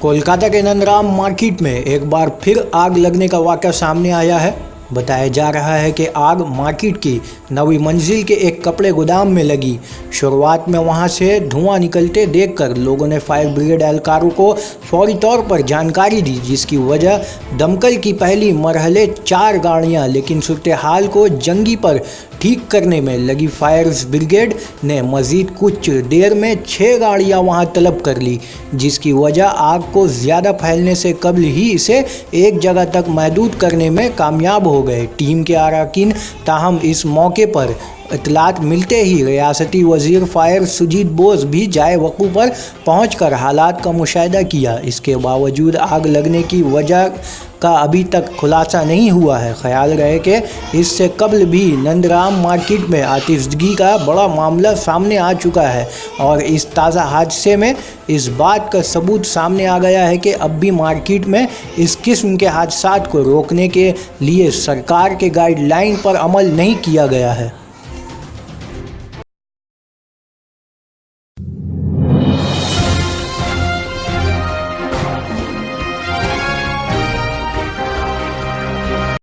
कोलकाता के नंदराम मार्केट में एक बार फिर आग लगने का वाक़या सामने आया है। बताया जा रहा है कि आग मार्केट की 9वीं मंजिल के एक कपड़े गोदाम में लगी। शुरुआत में वहां से धुआं निकलते देखकर लोगों ने फायर ब्रिगेड एहलकारों को फौरी तौर पर जानकारी दी, जिसकी वजह दमकल की पहली मरहले 4 गाड़ियां, लेकिन सूरत हाल को जंगी पर ठीक करने में लगी फायर ब्रिगेड ने मज़ीद कुछ देर में 6 गाड़ियां वहां तलब कर ली, जिसकी वजह आग को ज़्यादा फैलने से कबल ही इसे एक जगह तक महदूद करने में कामयाब हो गए। टीम के अरकान ताहम इस मौके पर इतलात मिलते ही रियासती वज़ीर फायर सुजीत बोस भी जाए वक़ू पर पहुंचकर हालात का मुशाहिदा किया। इसके बावजूद आग लगने की वजह का अभी तक खुलासा नहीं हुआ है। ख्याल रहे कि इससे कबल भी नंदराम मार्केट में आतिशगी का बड़ा मामला सामने आ चुका है और इस ताज़ा हादसे में इस बात का सबूत सामने आ गया है कि अब भी मार्केट में इस किस्म के हादसात को रोकने के लिए सरकार के गाइडलाइन पर अमल नहीं किया गया है।